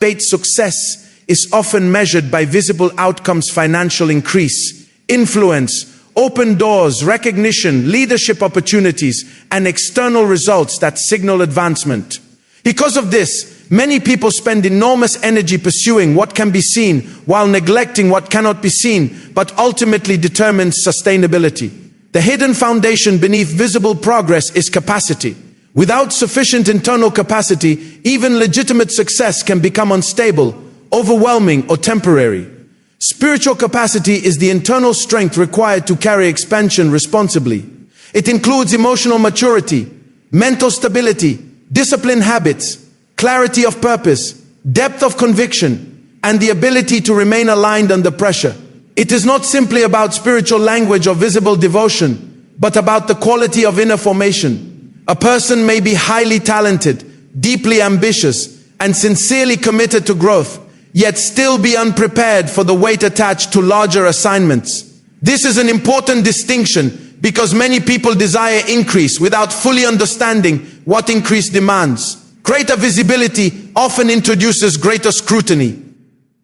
Success is often measured by visible outcomes: financial increase, influence, open doors, recognition, leadership opportunities, and external results that signal advancement. Because of this, many people spend enormous energy pursuing what can be seen while neglecting what cannot be seen, but ultimately determines sustainability. The hidden foundation beneath visible progress is capacity. Without sufficient internal capacity, even legitimate success can become unstable, overwhelming, or temporary. Spiritual capacity is the internal strength required to carry expansion responsibly. It includes emotional maturity, mental stability, disciplined habits, clarity of purpose, depth of conviction, and the ability to remain aligned under pressure. It is not simply about spiritual language or visible devotion, but about the quality of inner formation. A person may be highly talented, deeply ambitious, and sincerely committed to growth, yet still be unprepared for the weight attached to larger assignments. This is an important distinction because many people desire increase without fully understanding what increase demands. Greater visibility often introduces greater scrutiny.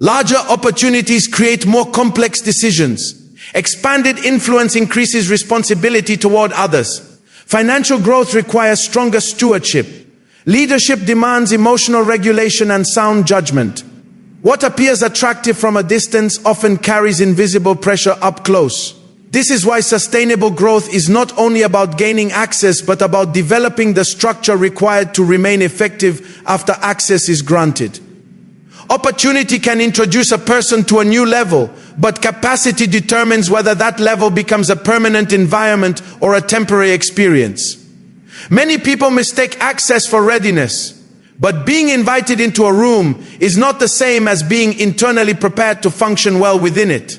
Larger opportunities create more complex decisions. Expanded influence increases responsibility toward others. Financial growth requires stronger stewardship. Leadership demands emotional regulation and sound judgment. What appears attractive from a distance often carries invisible pressure up close. This is why sustainable growth is not only about gaining access, but about developing the structure required to remain effective after access is granted. Opportunity can introduce a person to a new level, but capacity determines whether that level becomes a permanent environment or a temporary experience. Many people mistake access for readiness, but being invited into a room is not the same as being internally prepared to function well within it.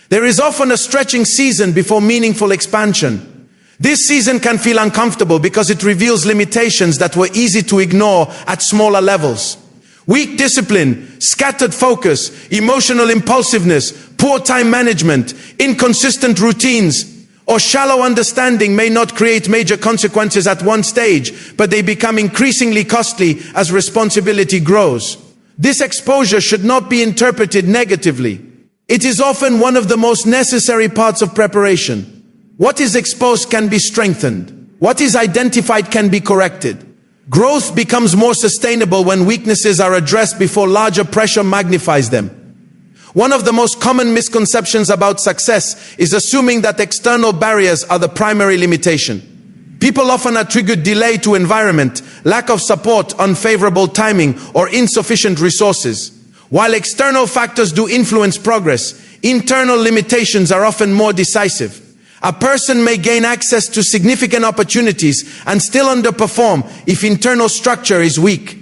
There is often a stretching season before meaningful expansion. This season can feel uncomfortable because it reveals limitations that were easy to ignore at smaller levels. Weak discipline, scattered focus, emotional impulsiveness, poor time management, inconsistent routines, or shallow understanding may not create major consequences at one stage, but they become increasingly costly as responsibility grows. This exposure should not be interpreted negatively. It is often one of the most necessary parts of preparation. What is exposed can be strengthened. What is identified can be corrected. Growth becomes more sustainable when weaknesses are addressed before larger pressure magnifies them. One of the most common misconceptions about success is assuming that external barriers are the primary limitation. People often attribute delay to environment, lack of support, unfavorable timing, or insufficient resources. While external factors do influence progress, internal limitations are often more decisive. A person may gain access to significant opportunities and still underperform if internal structure is weak.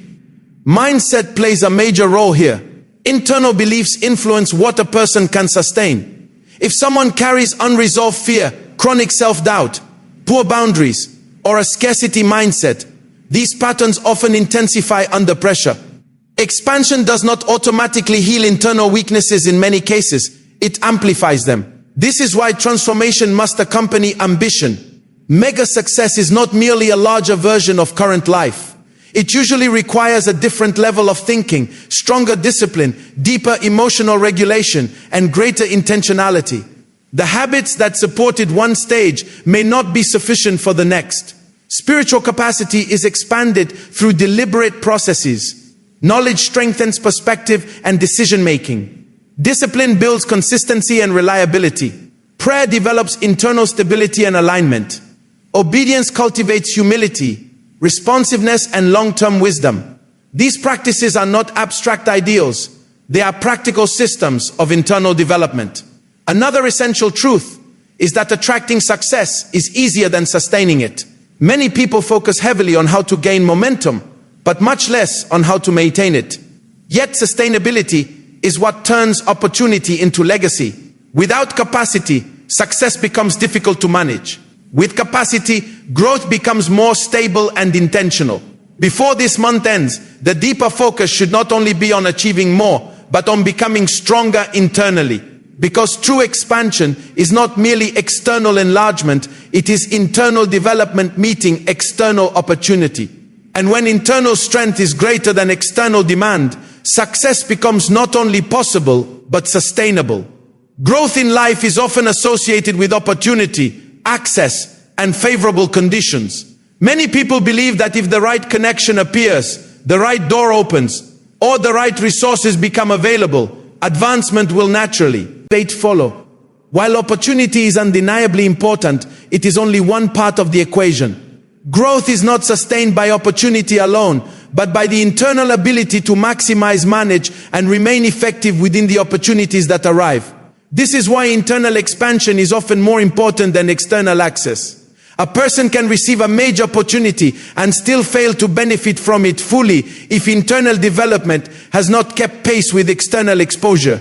Mindset plays a major role here. Internal beliefs influence what a person can sustain. If someone carries unresolved fear, chronic self-doubt, poor boundaries, or a scarcity mindset, these patterns often intensify under pressure. Expansion does not automatically heal internal weaknesses. In many cases, it amplifies them. This is why transformation must accompany ambition. Mega success is not merely a larger version of current life. It usually requires a different level of thinking, stronger discipline, deeper emotional regulation, and greater intentionality. The habits that supported one stage may not be sufficient for the next. Spiritual capacity is expanded through deliberate processes. Knowledge strengthens perspective and decision-making. Discipline builds consistency and reliability. Prayer develops internal stability and alignment. Obedience cultivates humility, responsiveness, and long-term wisdom. These practices are not abstract ideals. They are practical systems of internal development. Another essential truth is that attracting success is easier than sustaining it. Many people focus heavily on how to gain momentum, but much less on how to maintain it. Yet sustainability is what turns opportunity into legacy. Without capacity, success becomes difficult to manage. With capacity, growth becomes more stable and intentional. Before this month ends, the deeper focus should not only be on achieving more, but on becoming stronger internally. Because true expansion is not merely external enlargement, it is internal development meeting external opportunity. And when internal strength is greater than external demand, success becomes not only possible, but sustainable. Growth in life is often associated with opportunity, access, and favorable conditions. Many people believe that if the right connection appears, the right door opens, or the right resources become available, advancement will naturally follow. While opportunity is undeniably important, it is only one part of the equation. Growth is not sustained by opportunity alone, but by the internal ability to maximize, manage, and remain effective within the opportunities that arrive. This is why internal expansion is often more important than external access. A person can receive a major opportunity and still fail to benefit from it fully if internal development has not kept pace with external exposure.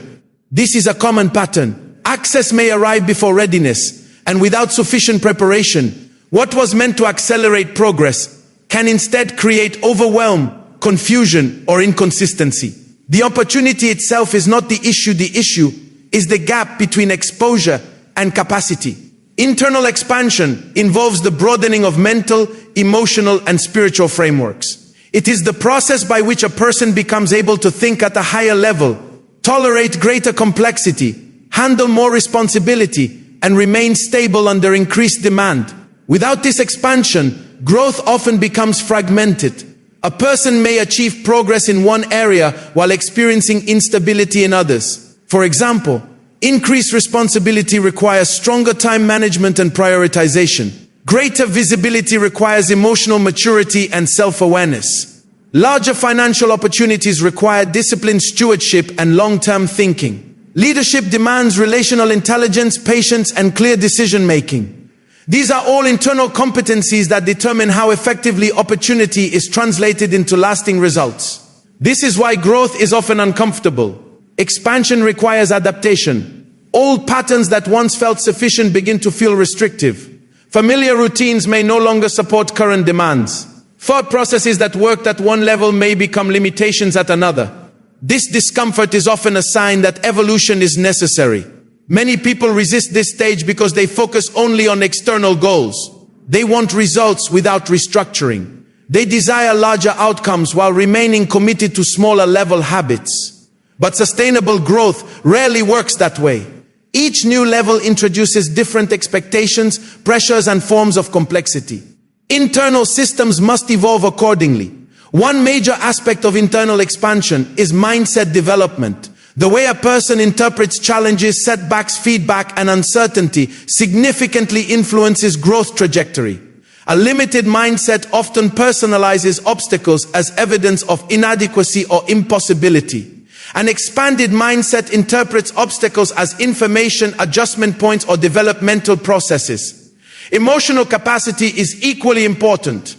This is a common pattern. Access may arrive before readiness, and without sufficient preparation, what was meant to accelerate progress can instead create overwhelm, confusion, or inconsistency. The opportunity itself is not the issue. The issue is the gap between exposure and capacity. Internal expansion involves the broadening of mental, emotional, and spiritual frameworks. It is the process by which a person becomes able to think at a higher level, tolerate greater complexity, handle more responsibility, and remain stable under increased demand. Without this expansion, growth often becomes fragmented. A person may achieve progress in one area while experiencing instability in others. For example, increased responsibility requires stronger time management and prioritization. Greater visibility requires emotional maturity and self-awareness. Larger financial opportunities require disciplined stewardship and long-term thinking. Leadership demands relational intelligence, patience, and clear decision-making. These are all internal competencies that determine how effectively opportunity is translated into lasting results. This is why growth is often uncomfortable. Expansion requires adaptation. Old patterns that once felt sufficient begin to feel restrictive. Familiar routines may no longer support current demands. Thought processes that worked at one level may become limitations at another. This discomfort is often a sign that evolution is necessary. Many people resist this stage because they focus only on external goals. They want results without restructuring. They desire larger outcomes while remaining committed to smaller level habits. But sustainable growth rarely works that way. Each new level introduces different expectations, pressures, and forms of complexity. Internal systems must evolve accordingly. One major aspect of internal expansion is mindset development. The way a person interprets challenges, setbacks, feedback, and uncertainty significantly influences growth trajectory. A limited mindset often personalizes obstacles as evidence of inadequacy or impossibility. An expanded mindset interprets obstacles as information, adjustment points, or developmental processes. Emotional capacity is equally important.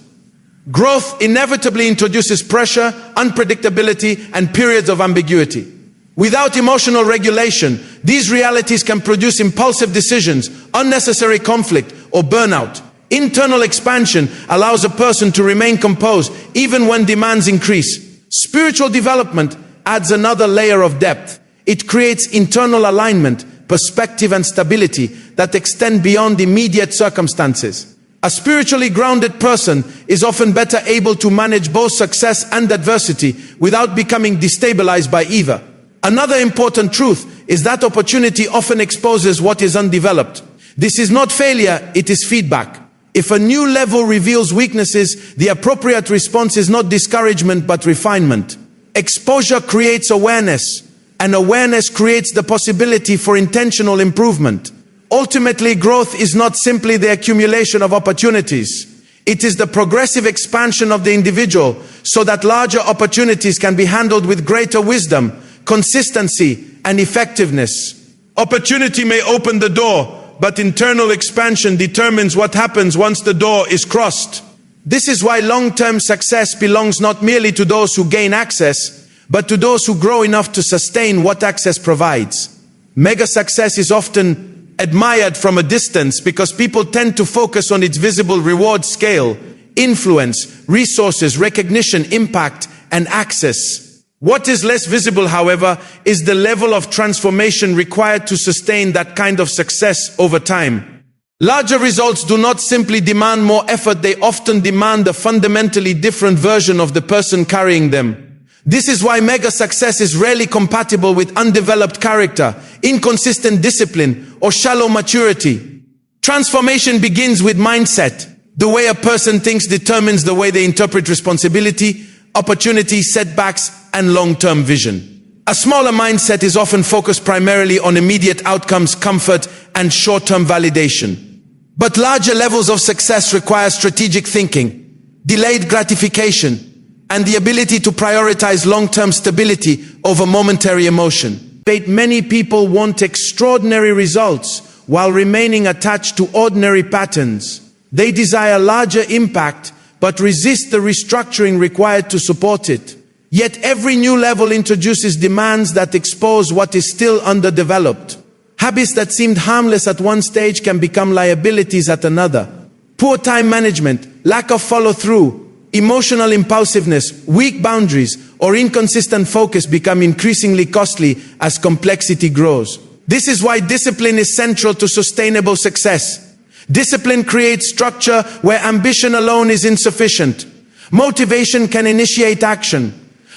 Growth inevitably introduces pressure, unpredictability, and periods of ambiguity. Without emotional regulation, these realities can produce impulsive decisions, unnecessary conflict, or burnout. Internal expansion allows a person to remain composed even when demands increase. Spiritual development adds another layer of depth. It creates internal alignment, perspective, and stability that extend beyond immediate circumstances. A spiritually grounded person is often better able to manage both success and adversity without becoming destabilized by either. Another important truth is that opportunity often exposes what is undeveloped. This is not failure, it is feedback. If a new level reveals weaknesses, the appropriate response is not discouragement but refinement. Exposure creates awareness, and awareness creates the possibility for intentional improvement. Ultimately, growth is not simply the accumulation of opportunities. It is the progressive expansion of the individual so that larger opportunities can be handled with greater wisdom, consistency, and effectiveness. Opportunity may open the door, but internal expansion determines what happens once the door is crossed. This is why long-term success belongs not merely to those who gain access, but to those who grow enough to sustain what access provides. Mega success is often admired from a distance because people tend to focus on its visible reward scale, influence, resources, recognition, impact, and access. What is less visible, however, is the level of transformation required to sustain that kind of success over time. Larger results do not simply demand more effort, they often demand a fundamentally different version of the person carrying them. This is why mega success is rarely compatible with undeveloped character, inconsistent discipline, or shallow maturity. Transformation begins with mindset. The way a person thinks determines the way they interpret responsibility, opportunity, setbacks, and long-term vision. A smaller mindset is often focused primarily on immediate outcomes, comfort, and short-term validation. But larger levels of success require strategic thinking, delayed gratification, and the ability to prioritize long-term stability over momentary emotion. Many people want extraordinary results while remaining attached to ordinary patterns. They desire larger impact, but resist the restructuring required to support it. Yet every new level introduces demands that expose what is still underdeveloped. Habits that seemed harmless at one stage can become liabilities at another. Poor time management, lack of follow-through, emotional impulsiveness, weak boundaries, or inconsistent focus become increasingly costly as complexity grows. This is why discipline is central to sustainable success. Discipline creates structure where ambition alone is insufficient. Motivation can initiate action,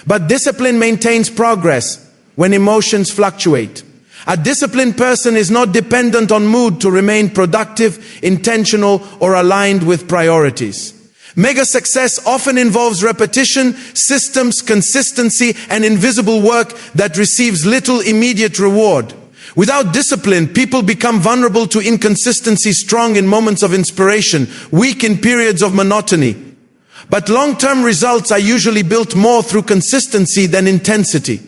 but discipline maintains progress when emotions fluctuate. A disciplined person is not dependent on mood to remain productive, intentional, or aligned with priorities. Mega success often involves repetition, systems, consistency, and invisible work that receives little immediate reward. Without discipline, people become vulnerable to inconsistency, strong in moments of inspiration, weak in periods of monotony. But long-term results are usually built more through consistency than intensity.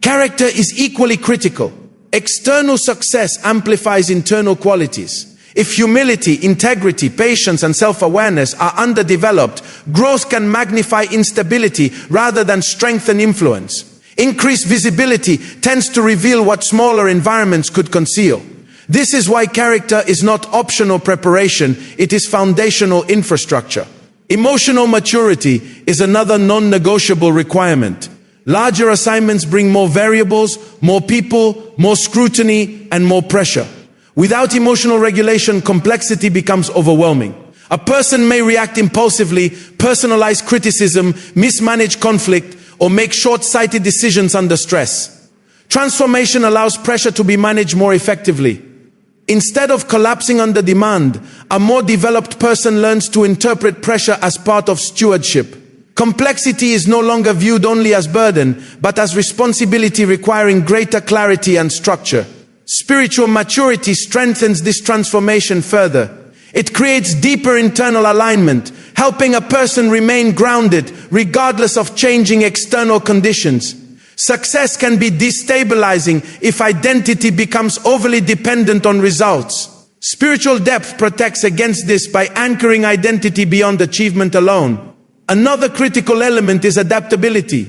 Character is equally critical. External success amplifies internal qualities. If humility, integrity, patience, and self-awareness are underdeveloped, growth can magnify instability rather than strengthen influence. Increased visibility tends to reveal what smaller environments could conceal. This is why character is not optional preparation, it is foundational infrastructure. Emotional maturity is another non-negotiable requirement. Larger assignments bring more variables, more people, more scrutiny, and more pressure. Without emotional regulation, complexity becomes overwhelming. A person may react impulsively, personalize criticism, mismanage conflict, or make short-sighted decisions under stress. Transformation allows pressure to be managed more effectively. Instead of collapsing under demand, a more developed person learns to interpret pressure as part of stewardship. Complexity is no longer viewed only as burden, but as responsibility requiring greater clarity and structure. Spiritual maturity strengthens this transformation further. It creates deeper internal alignment, helping a person remain grounded regardless of changing external conditions. Success can be destabilizing if identity becomes overly dependent on results. Spiritual depth protects against this by anchoring identity beyond achievement alone. Another critical element is adaptability.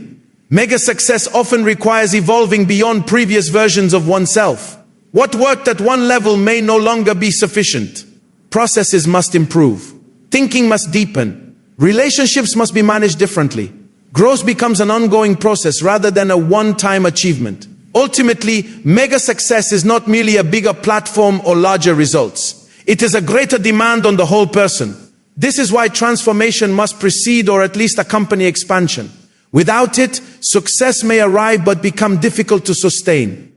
Mega success often requires evolving beyond previous versions of oneself. What worked at one level may no longer be sufficient. Processes must improve. Thinking must deepen. Relationships must be managed differently. Growth becomes an ongoing process rather than a one-time achievement. Ultimately, mega success is not merely a bigger platform or larger results. It is a greater demand on the whole person. This is why transformation must precede or at least accompany expansion. Without it, success may arrive but become difficult to sustain.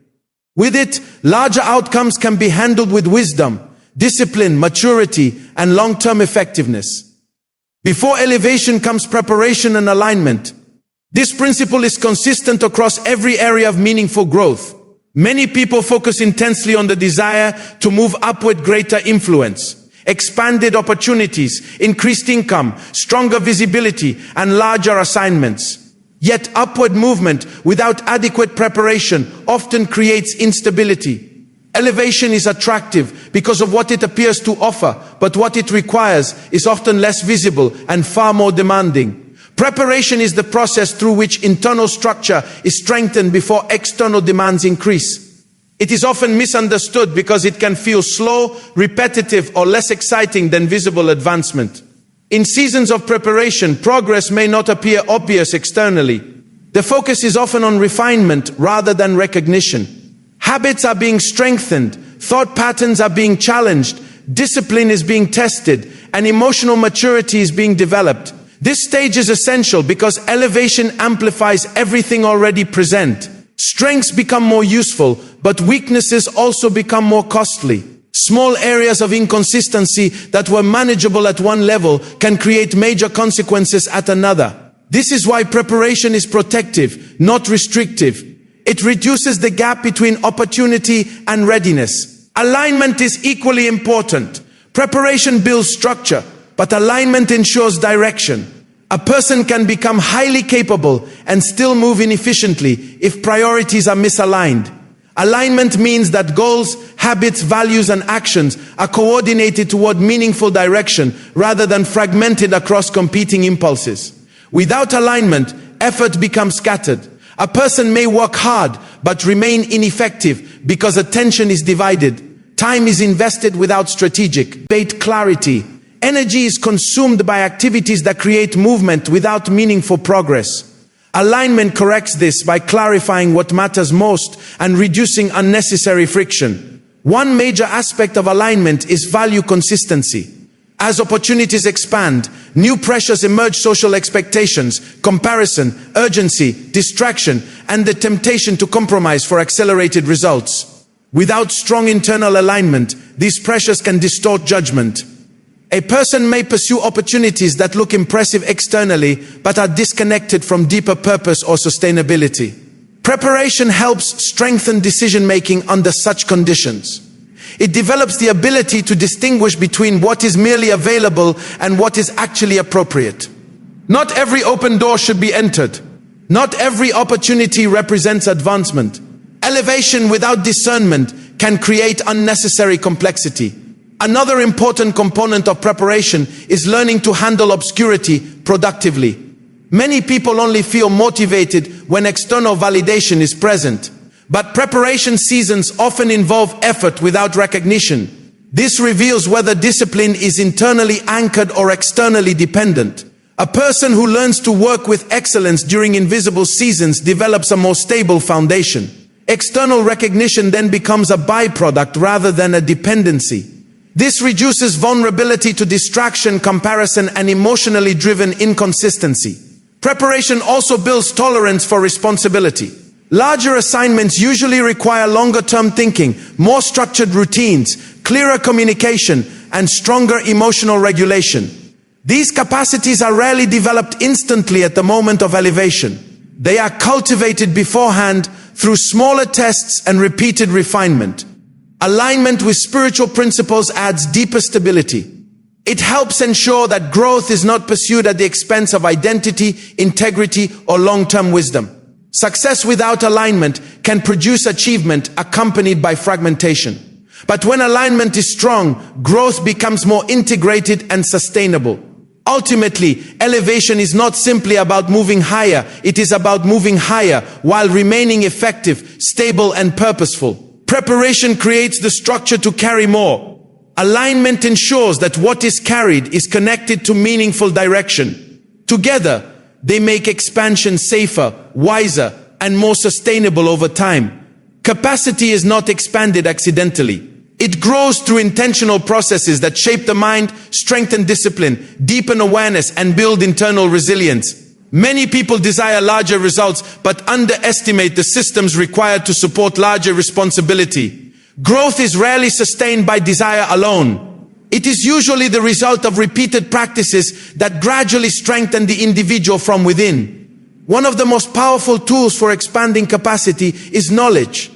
With it, larger outcomes can be handled with wisdom, discipline, maturity, and long-term effectiveness. Before elevation comes preparation and alignment. This principle is consistent across every area of meaningful growth. Many people focus intensely on the desire to move upward, greater influence, expanded opportunities, increased income, stronger visibility, and larger assignments. Yet upward movement without adequate preparation often creates instability. Elevation is attractive because of what it appears to offer, but what it requires is often less visible and far more demanding. Preparation is the process through which internal structure is strengthened before external demands increase. It is often misunderstood because it can feel slow, repetitive, or less exciting than visible advancement. In seasons of preparation, progress may not appear obvious externally. The focus is often on refinement rather than recognition. Habits are being strengthened, thought patterns are being challenged, discipline is being tested, and emotional maturity is being developed. This stage is essential because elevation amplifies everything already present. Strengths become more useful, but weaknesses also become more costly. Small areas of inconsistency that were manageable at one level can create major consequences at another. This is why preparation is protective, not restrictive. It reduces the gap between opportunity and readiness. Alignment is equally important. Preparation builds structure, but alignment ensures direction. A person can become highly capable and still move inefficiently if priorities are misaligned. Alignment means that goals, habits, values, and actions are coordinated toward meaningful direction rather than fragmented across competing impulses. Without alignment, effort becomes scattered. A person may work hard but remain ineffective because attention is divided. Time is invested without strategic clarity. Energy is consumed by activities that create movement without meaningful progress. Alignment corrects this by clarifying what matters most and reducing unnecessary friction. One major aspect of alignment is value consistency. As opportunities expand, new pressures emerge: social expectations, comparison, urgency, distraction, and the temptation to compromise for accelerated results. Without strong internal alignment, these pressures can distort judgment. A person may pursue opportunities that look impressive externally, but are disconnected from deeper purpose or sustainability. Preparation helps strengthen decision-making under such conditions. It develops the ability to distinguish between what is merely available and what is actually appropriate. Not every open door should be entered. Not every opportunity represents advancement. Elevation without discernment can create unnecessary complexity. Another important component of preparation is learning to handle obscurity productively. Many people only feel motivated when external validation is present. But preparation seasons often involve effort without recognition. This reveals whether discipline is internally anchored or externally dependent. A person who learns to work with excellence during invisible seasons develops a more stable foundation. External recognition then becomes a byproduct rather than a dependency. This reduces vulnerability to distraction, comparison, and emotionally driven inconsistency. Preparation also builds tolerance for responsibility. Larger assignments usually require longer-term thinking, more structured routines, clearer communication, and stronger emotional regulation. These capacities are rarely developed instantly at the moment of elevation. They are cultivated beforehand through smaller tests and repeated refinement. Alignment with spiritual principles adds deeper stability. It helps ensure that growth is not pursued at the expense of identity, integrity, or long-term wisdom. Success without alignment can produce achievement accompanied by fragmentation. But when alignment is strong, growth becomes more integrated and sustainable. Ultimately, elevation is not simply about moving higher, it is about moving higher while remaining effective, stable, and purposeful. Preparation creates the structure to carry more. Alignment ensures that what is carried is connected to meaningful direction. Together, they make expansion safer, wiser, and more sustainable over time. Capacity is not expanded accidentally. It grows through intentional processes that shape the mind, strengthen discipline, deepen awareness, and build internal resilience. Many people desire larger results, but underestimate the systems required to support larger responsibility. Growth is rarely sustained by desire alone. It is usually the result of repeated practices that gradually strengthen the individual from within. One of the most powerful tools for expanding capacity is knowledge.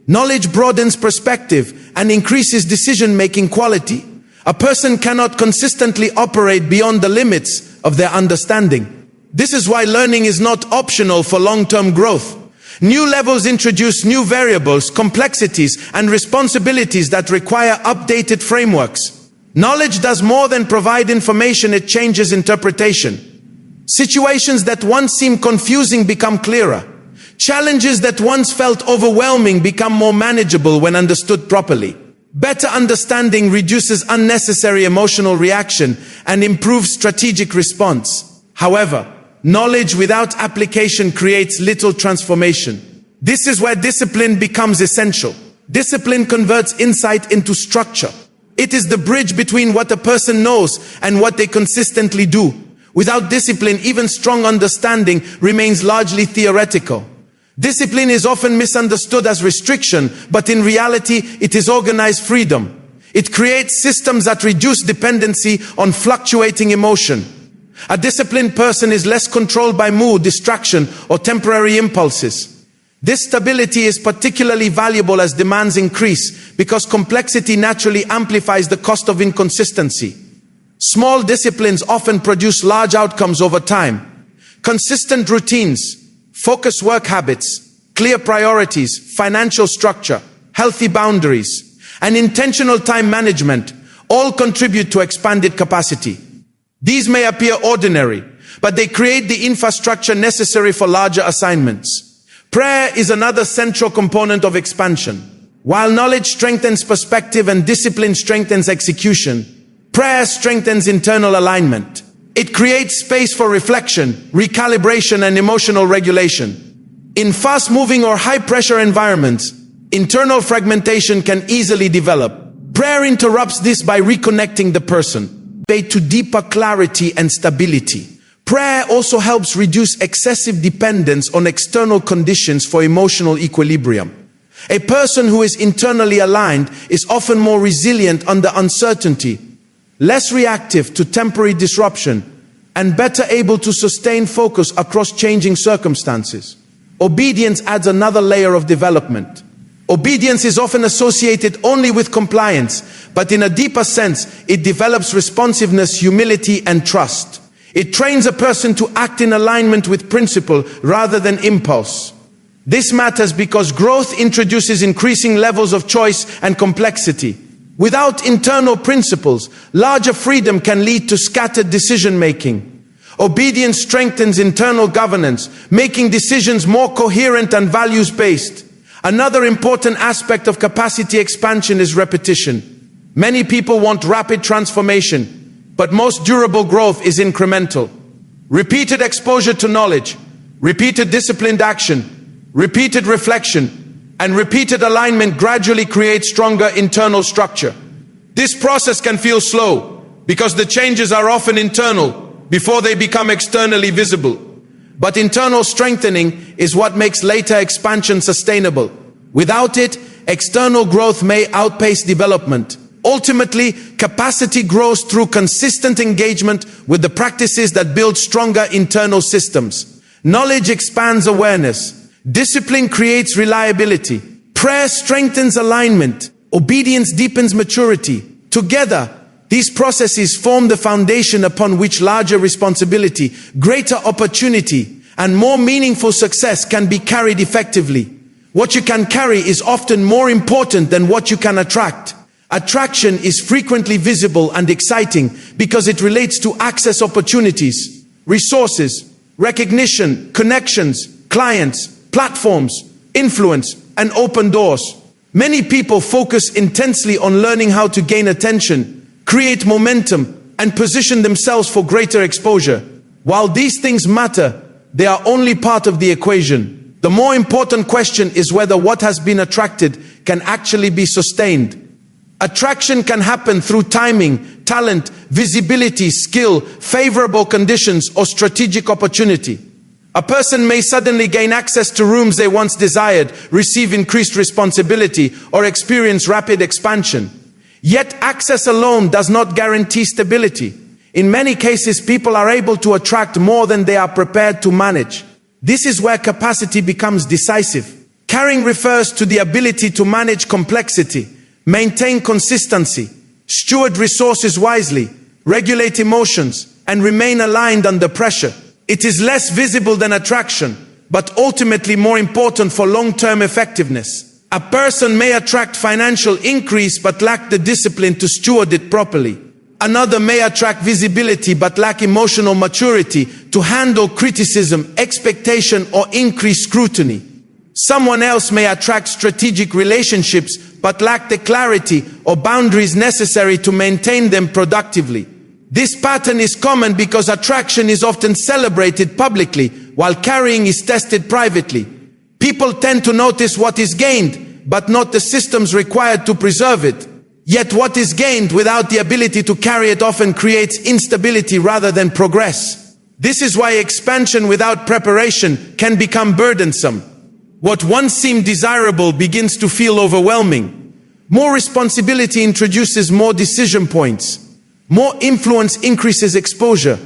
Knowledge broadens perspective and increases decision-making quality. A person cannot consistently operate beyond the limits of their understanding. This is why learning is not optional for long-term growth. New levels introduce new variables, complexities, and responsibilities that require updated frameworks. Knowledge does more than provide information, it changes interpretation. Situations that once seemed confusing become clearer. Challenges that once felt overwhelming become more manageable when understood properly. Better understanding reduces unnecessary emotional reaction and improves strategic response. However, knowledge without application creates little transformation. This is where discipline becomes essential. Discipline converts insight into structure. It is the bridge between what a person knows and what they consistently do. Without discipline, even strong understanding remains largely theoretical. Discipline is often misunderstood as restriction, but in reality, it is organized freedom. It creates systems that reduce dependency on fluctuating emotion. A disciplined person is less controlled by mood, distraction, or temporary impulses. This stability is particularly valuable as demands increase, because complexity naturally amplifies the cost of inconsistency. Small disciplines often produce large outcomes over time. Consistent routines, focused work habits, clear priorities, financial structure, healthy boundaries, and intentional time management all contribute to expanded capacity. These may appear ordinary, but they create the infrastructure necessary for larger assignments. Prayer is another central component of expansion. While knowledge strengthens perspective and discipline strengthens execution, prayer strengthens internal alignment. It creates space for reflection, recalibration, and emotional regulation. In fast-moving or high-pressure environments, internal fragmentation can easily develop. Prayer interrupts this by reconnecting the person to deeper clarity and stability. Prayer also helps reduce excessive dependence on external conditions for emotional equilibrium. A person who is internally aligned is often more resilient under uncertainty, less reactive to temporary disruption, and better able to sustain focus across changing circumstances. Obedience adds another layer of development. Obedience is often associated only with compliance, but in a deeper sense, it develops responsiveness, humility, and trust. It trains a person to act in alignment with principle rather than impulse. This matters because growth introduces increasing levels of choice and complexity. Without internal principles, larger freedom can lead to scattered decision-making. Obedience strengthens internal governance, making decisions more coherent and values-based. Another important aspect of capacity expansion is repetition. Many people want rapid transformation, but most durable growth is incremental. Repeated exposure to knowledge, repeated disciplined action, repeated reflection, and repeated alignment gradually create stronger internal structure. This process can feel slow because the changes are often internal before they become externally visible. But internal strengthening is what makes later expansion sustainable. Without it, external growth may outpace development. Ultimately, capacity grows through consistent engagement with the practices that build stronger internal systems. Knowledge expands awareness. Discipline creates reliability. Prayer strengthens alignment. Obedience deepens maturity. Together, these processes form the foundation upon which larger responsibility, greater opportunity, and more meaningful success can be carried effectively. What you can carry is often more important than what you can attract. Attraction is frequently visible and exciting because it relates to access opportunities, resources, recognition, connections, clients, platforms, influence, and open doors. Many people focus intensely on learning how to gain attention, create momentum, and position themselves for greater exposure. While these things matter, they are only part of the equation. The more important question is whether what has been attracted can actually be sustained. Attraction can happen through timing, talent, visibility, skill, favorable conditions, or strategic opportunity. A person may suddenly gain access to rooms they once desired, receive increased responsibility, or experience rapid expansion. Yet access alone does not guarantee stability. In many cases, people are able to attract more than they are prepared to manage. This is where capacity becomes decisive. Carrying refers to the ability to manage complexity, maintain consistency, steward resources wisely, regulate emotions, and remain aligned under pressure. It is less visible than attraction, but ultimately more important for long-term effectiveness. A person may attract financial increase but lack the discipline to steward it properly. Another may attract visibility but lack emotional maturity to handle criticism, expectation, or increased scrutiny. Someone else may attract strategic relationships but lack the clarity or boundaries necessary to maintain them productively. This pattern is common because attraction is often celebrated publicly while carrying is tested privately. People tend to notice what is gained, but not the systems required to preserve it. Yet what is gained without the ability to carry it often creates instability rather than progress. This is why expansion without preparation can become burdensome. What once seemed desirable begins to feel overwhelming. More responsibility introduces more decision points. More influence increases exposure.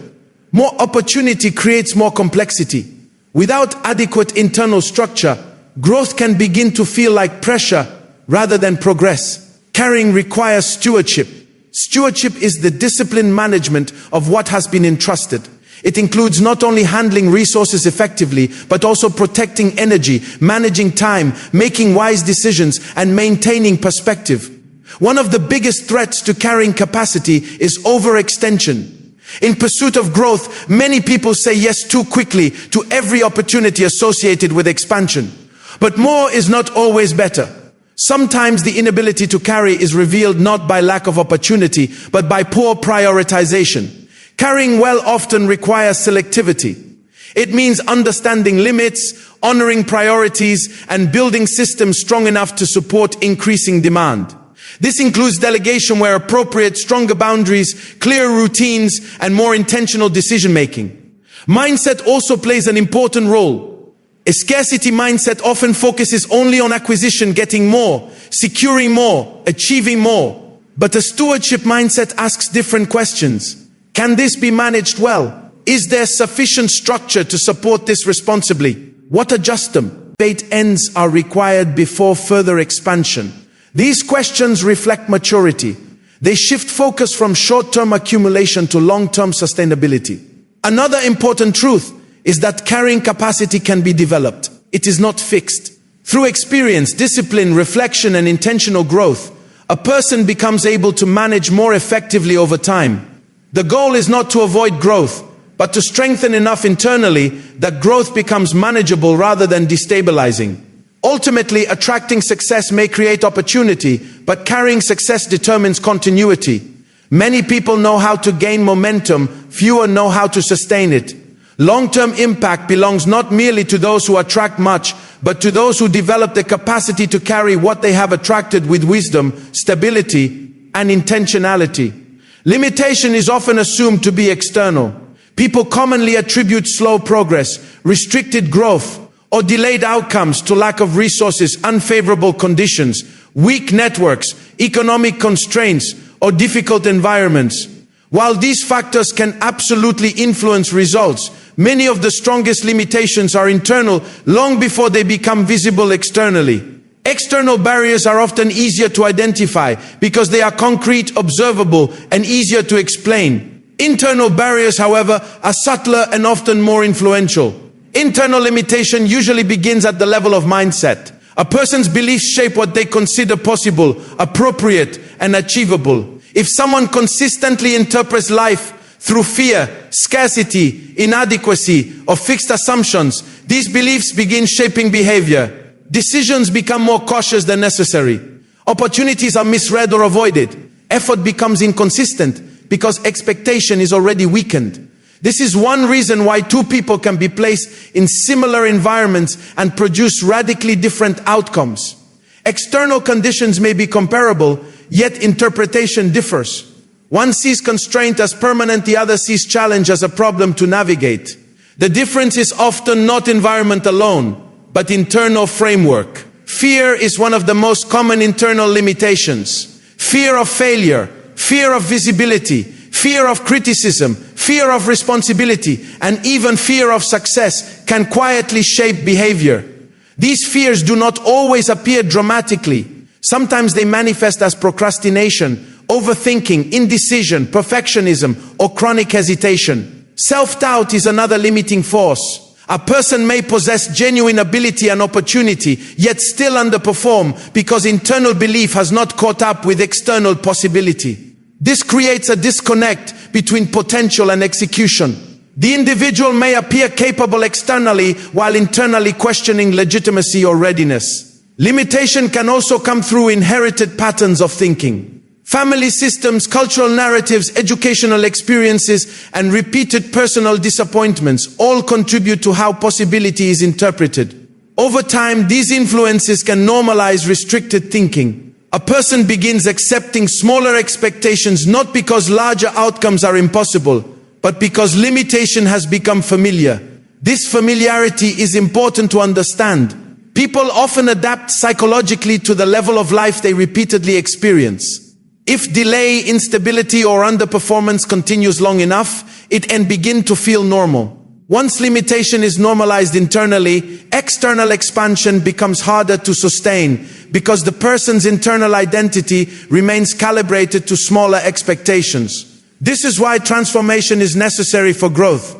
More opportunity creates more complexity. Without adequate internal structure, growth can begin to feel like pressure rather than progress. Carrying requires stewardship. Stewardship is the disciplined management of what has been entrusted. It includes not only handling resources effectively, but also protecting energy, managing time, making wise decisions, and maintaining perspective. One of the biggest threats to carrying capacity is overextension. In pursuit of growth, many people say yes too quickly to every opportunity associated with expansion. But more is not always better. Sometimes the inability to carry is revealed not by lack of opportunity, but by poor prioritization. Carrying well often requires selectivity. It means understanding limits, honoring priorities, and building systems strong enough to support increasing demand. This includes delegation where appropriate, stronger boundaries, clear routines, and more intentional decision-making. Mindset also plays an important role. A scarcity mindset often focuses only on acquisition, getting more, securing more, achieving more. But a stewardship mindset asks different questions. Can this be managed well? Is there sufficient structure to support this responsibly? What adjustment ends are required before further expansion? These questions reflect maturity. They shift focus from short-term accumulation to long-term sustainability. Another important truth is that carrying capacity can be developed. It is not fixed. Through experience, discipline, reflection, and intentional growth, a person becomes able to manage more effectively over time. The goal is not to avoid growth, but to strengthen enough internally that growth becomes manageable rather than destabilizing. Ultimately, attracting success may create opportunity, but carrying success determines continuity. Many people know how to gain momentum, fewer know how to sustain it. Long-term impact belongs not merely to those who attract much, but to those who develop the capacity to carry what they have attracted with wisdom, stability, and intentionality. Limitation is often assumed to be external. People commonly attribute slow progress, restricted growth, or delayed outcomes to lack of resources, unfavorable conditions, weak networks, economic constraints, or difficult environments. While these factors can absolutely influence results, many of the strongest limitations are internal long before they become visible externally. External barriers are often easier to identify because they are concrete, observable, and easier to explain. Internal barriers, however, are subtler and often more influential. Internal limitation usually begins at the level of mindset. A person's beliefs shape what they consider possible, appropriate, and achievable. If someone consistently interprets life through fear, scarcity, inadequacy, or fixed assumptions, these beliefs begin shaping behavior. Decisions become more cautious than necessary. Opportunities are misread or avoided. Effort becomes inconsistent because expectation is already weakened. This is one reason why two people can be placed in similar environments and produce radically different outcomes. External conditions may be comparable, yet interpretation differs. One sees constraint as permanent, the other sees challenge as a problem to navigate. The difference is often not environment alone, but internal framework. Fear is one of the most common internal limitations. Fear of failure, fear of visibility, fear of criticism, fear of responsibility, and even fear of success can quietly shape behavior. These fears do not always appear dramatically. Sometimes they manifest as procrastination, overthinking, indecision, perfectionism, or chronic hesitation. Self-doubt is another limiting force. A person may possess genuine ability and opportunity, yet still underperform because internal belief has not caught up with external possibility. This creates a disconnect between potential and execution. The individual may appear capable externally while internally questioning legitimacy or readiness. Limitation can also come through inherited patterns of thinking. Family systems, cultural narratives, educational experiences, and repeated personal disappointments all contribute to how possibility is interpreted. Over time, these influences can normalize restricted thinking. A person begins accepting smaller expectations not because larger outcomes are impossible, but because limitation has become familiar. This familiarity is important to understand. People often adapt psychologically to the level of life they repeatedly experience. If delay, instability, or underperformance continues long enough, it can begin to feel normal. Once limitation is normalized internally, external expansion becomes harder to sustain because the person's internal identity remains calibrated to smaller expectations. This is why transformation is necessary for growth.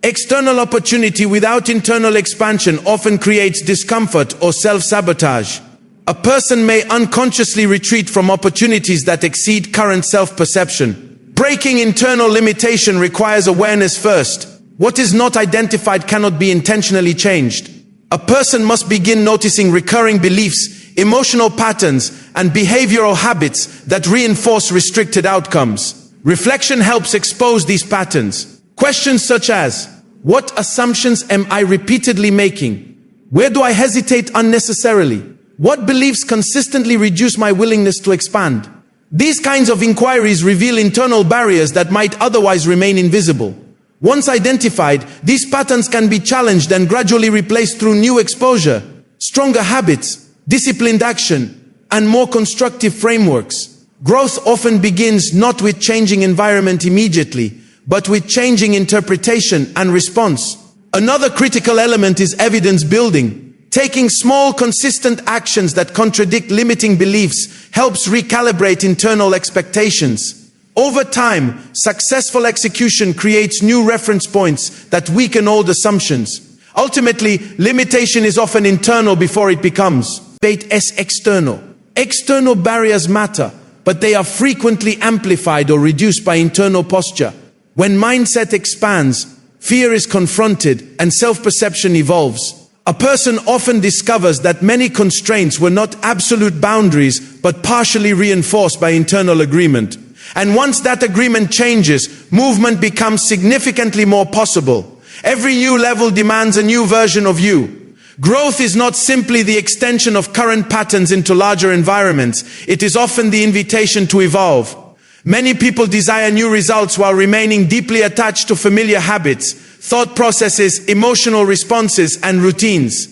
External opportunity without internal expansion often creates discomfort or self-sabotage. A person may unconsciously retreat from opportunities that exceed current self-perception. Breaking internal limitation requires awareness first. What is not identified cannot be intentionally changed. A person must begin noticing recurring beliefs, emotional patterns, and behavioral habits that reinforce restricted outcomes. Reflection helps expose these patterns. Questions such as, what assumptions am I repeatedly making? Where do I hesitate unnecessarily? What beliefs consistently reduce my willingness to expand? These kinds of inquiries reveal internal barriers that might otherwise remain invisible. Once identified, these patterns can be challenged and gradually replaced through new exposure, stronger habits, disciplined action, and more constructive frameworks. Growth often begins not with changing environment immediately, but with changing interpretation and response. Another critical element is evidence building. Taking small, consistent actions that contradict limiting beliefs helps recalibrate internal expectations. Over time, successful execution creates new reference points that weaken old assumptions. Ultimately, limitation is often internal before it becomes external. External barriers matter, but they are frequently amplified or reduced by internal posture. When mindset expands, fear is confronted, and self-perception evolves. A person often discovers that many constraints were not absolute boundaries, but partially reinforced by internal agreement. And once that agreement changes, movement becomes significantly more possible. Every new level demands a new version of you. Growth is not simply the extension of current patterns into larger environments. It is often the invitation to evolve. Many people desire new results while remaining deeply attached to familiar habits, thought processes, emotional responses, and routines.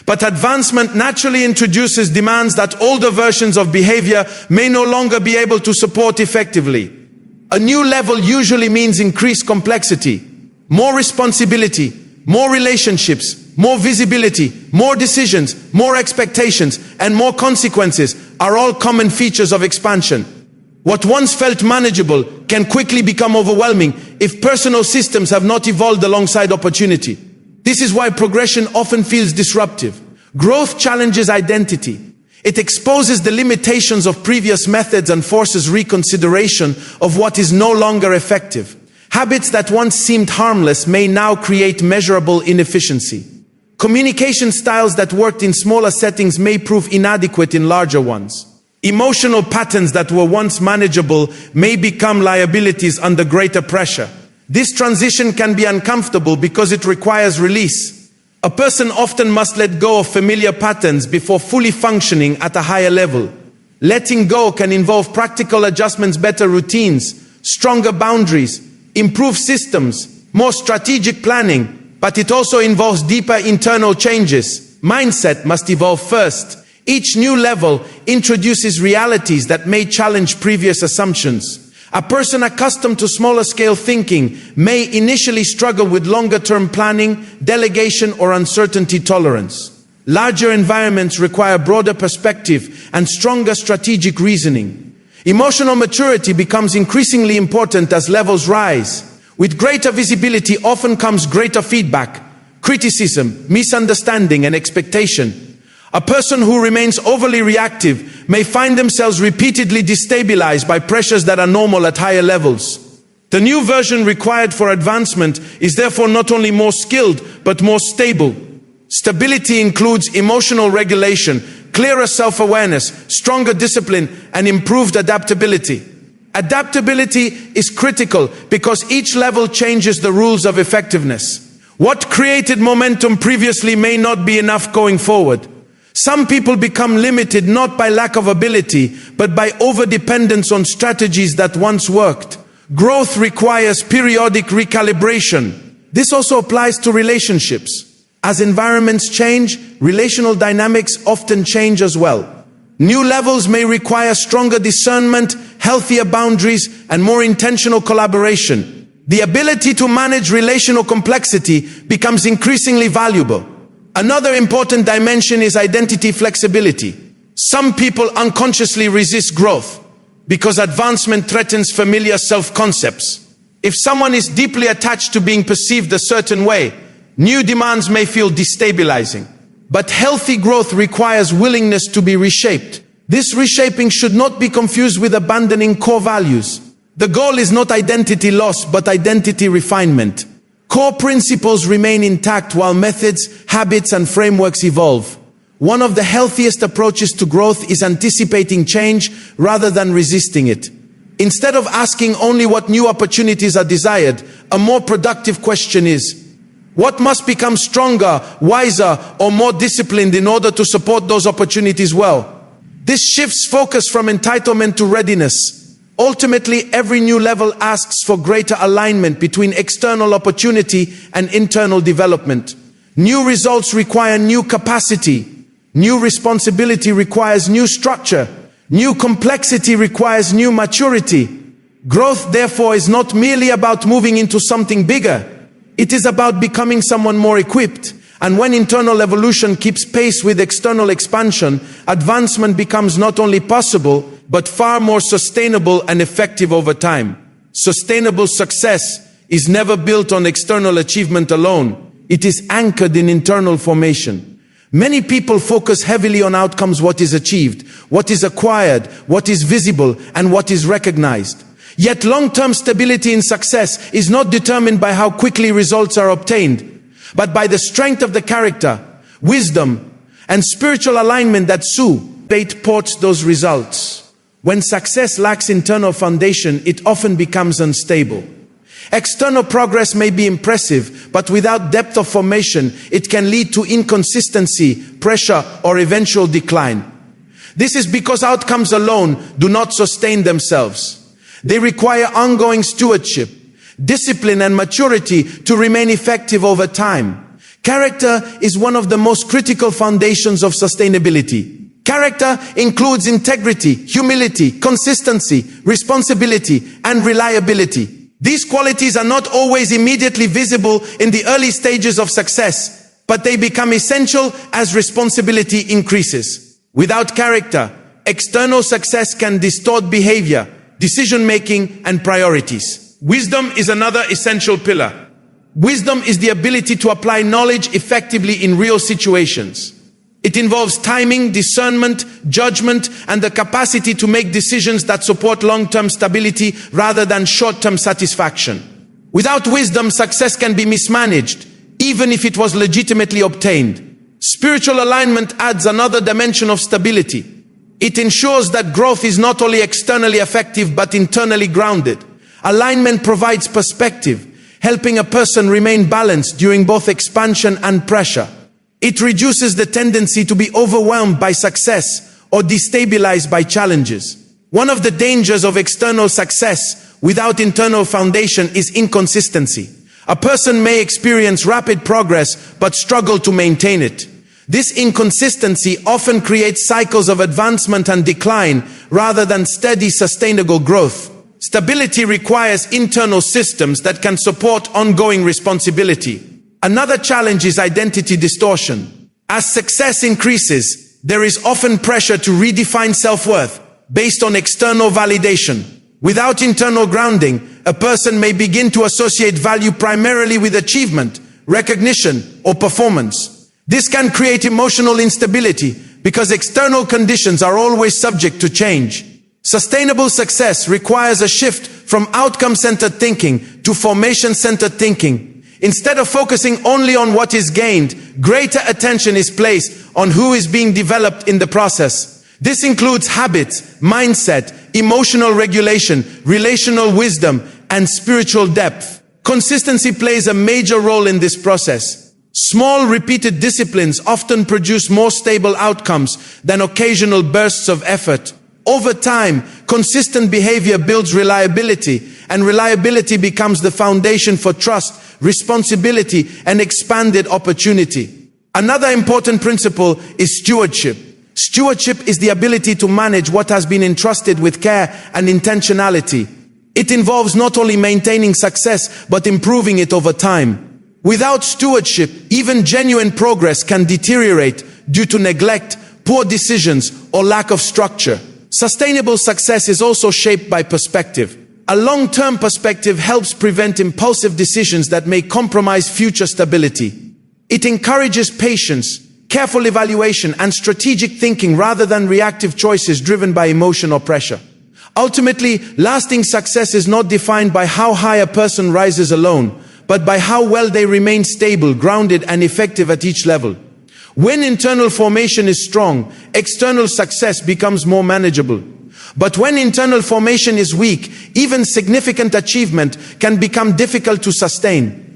But advancement naturally introduces demands that older versions of behavior may no longer be able to support effectively. A new level usually means increased complexity, more responsibility, more relationships, more visibility, more decisions, more expectations, and more consequences are all common features of expansion. What once felt manageable can quickly become overwhelming if personal systems have not evolved alongside opportunity. This is why progression often feels disruptive. Growth challenges identity. It exposes the limitations of previous methods and forces reconsideration of what is no longer effective. Habits that once seemed harmless may now create measurable inefficiency. Communication styles that worked in smaller settings may prove inadequate in larger ones. Emotional patterns that were once manageable may become liabilities under greater pressure. This transition can be uncomfortable because it requires release. A person often must let go of familiar patterns before fully functioning at a higher level. Letting go can involve practical adjustments, better routines, stronger boundaries, improved systems, more strategic planning, but it also involves deeper internal changes. Mindset must evolve first. Each new level introduces realities that may challenge previous assumptions. A person accustomed to smaller scale thinking may initially struggle with longer-term planning, delegation, or uncertainty tolerance. Larger environments require broader perspective and stronger strategic reasoning. Emotional maturity becomes increasingly important as levels rise. With greater visibility often comes greater feedback, criticism, misunderstanding, and expectation. A person who remains overly reactive may find themselves repeatedly destabilized by pressures that are normal at higher levels. The new version required for advancement is therefore not only more skilled, but more stable. Stability includes emotional regulation, clearer self-awareness, stronger discipline, and improved adaptability. Adaptability is critical because each level changes the rules of effectiveness. What created momentum previously may not be enough going forward. Some people become limited not by lack of ability, but by overdependence on strategies that once worked. Growth requires periodic recalibration. This also applies to relationships. As environments change, relational dynamics often change as well. New levels may require stronger discernment, healthier boundaries, and more intentional collaboration. The ability to manage relational complexity becomes increasingly valuable. Another important dimension is identity flexibility. Some people unconsciously resist growth because advancement threatens familiar self-concepts. If someone is deeply attached to being perceived a certain way, new demands may feel destabilizing. But healthy growth requires willingness to be reshaped. This reshaping should not be confused with abandoning core values. The goal is not identity loss, but identity refinement. Core principles remain intact while methods, habits, and frameworks evolve. One of the healthiest approaches to growth is anticipating change rather than resisting it. Instead of asking only what new opportunities are desired, a more productive question is, what must become stronger, wiser, or more disciplined in order to support those opportunities well? This shifts focus from entitlement to readiness. Ultimately, every new level asks for greater alignment between external opportunity and internal development. New results require new capacity. New responsibility requires new structure. New complexity requires new maturity. Growth, therefore, is not merely about moving into something bigger. It is about becoming someone more equipped. And when internal evolution keeps pace with external expansion, advancement becomes not only possible, but far more sustainable and effective over time. Sustainable success is never built on external achievement alone. It is anchored in internal formation. Many people focus heavily on outcomes, what is achieved, what is acquired, what is visible, and what is recognized. Yet long-term stability in success is not determined by how quickly results are obtained, but by the strength of the character, wisdom, and spiritual alignment that supports those results. When success lacks internal foundation, it often becomes unstable. External progress may be impressive, but without depth of formation, it can lead to inconsistency, pressure, or eventual decline. This is because outcomes alone do not sustain themselves. They require ongoing stewardship, discipline, and maturity to remain effective over time. Character is one of the most critical foundations of sustainability. Character includes integrity, humility, consistency, responsibility, and reliability. These qualities are not always immediately visible in the early stages of success, but they become essential as responsibility increases. Without character, external success can distort behavior, decision-making, and priorities. Wisdom is another essential pillar. Wisdom is the ability to apply knowledge effectively in real situations. It involves timing, discernment, judgment, and the capacity to make decisions that support long-term stability rather than short-term satisfaction. Without wisdom, success can be mismanaged, even if it was legitimately obtained. Spiritual alignment adds another dimension of stability. It ensures that growth is not only externally effective but internally grounded. Alignment provides perspective, helping a person remain balanced during both expansion and pressure. It reduces the tendency to be overwhelmed by success or destabilized by challenges. One of the dangers of external success without internal foundation is inconsistency. A person may experience rapid progress but struggle to maintain it. This inconsistency often creates cycles of advancement and decline rather than steady, sustainable growth. Stability requires internal systems that can support ongoing responsibility. Another challenge is identity distortion. As success increases, there is often pressure to redefine self-worth based on external validation. Without internal grounding, a person may begin to associate value primarily with achievement, recognition, or performance. This can create emotional instability because external conditions are always subject to change. Sustainable success requires a shift from outcome-centered thinking to formation-centered thinking. Instead of focusing only on what is gained, greater attention is placed on who is being developed in the process. This includes habits, mindset, emotional regulation, relational wisdom, and spiritual depth. Consistency plays a major role in this process. Small, repeated disciplines often produce more stable outcomes than occasional bursts of effort. Over time, consistent behavior builds reliability, and reliability becomes the foundation for trust, responsibility, and expanded opportunity. Another important principle is stewardship. Stewardship is the ability to manage what has been entrusted with care and intentionality. It involves not only maintaining success, but improving it over time. Without stewardship, even genuine progress can deteriorate due to neglect, poor decisions, or lack of structure. Sustainable success is also shaped by perspective. A long-term perspective helps prevent impulsive decisions that may compromise future stability. It encourages patience, careful evaluation, and strategic thinking rather than reactive choices driven by emotion or pressure. Ultimately, lasting success is not defined by how high a person rises alone, but by how well they remain stable, grounded, and effective at each level. When internal formation is strong, external success becomes more manageable. But when internal formation is weak, even significant achievement can become difficult to sustain.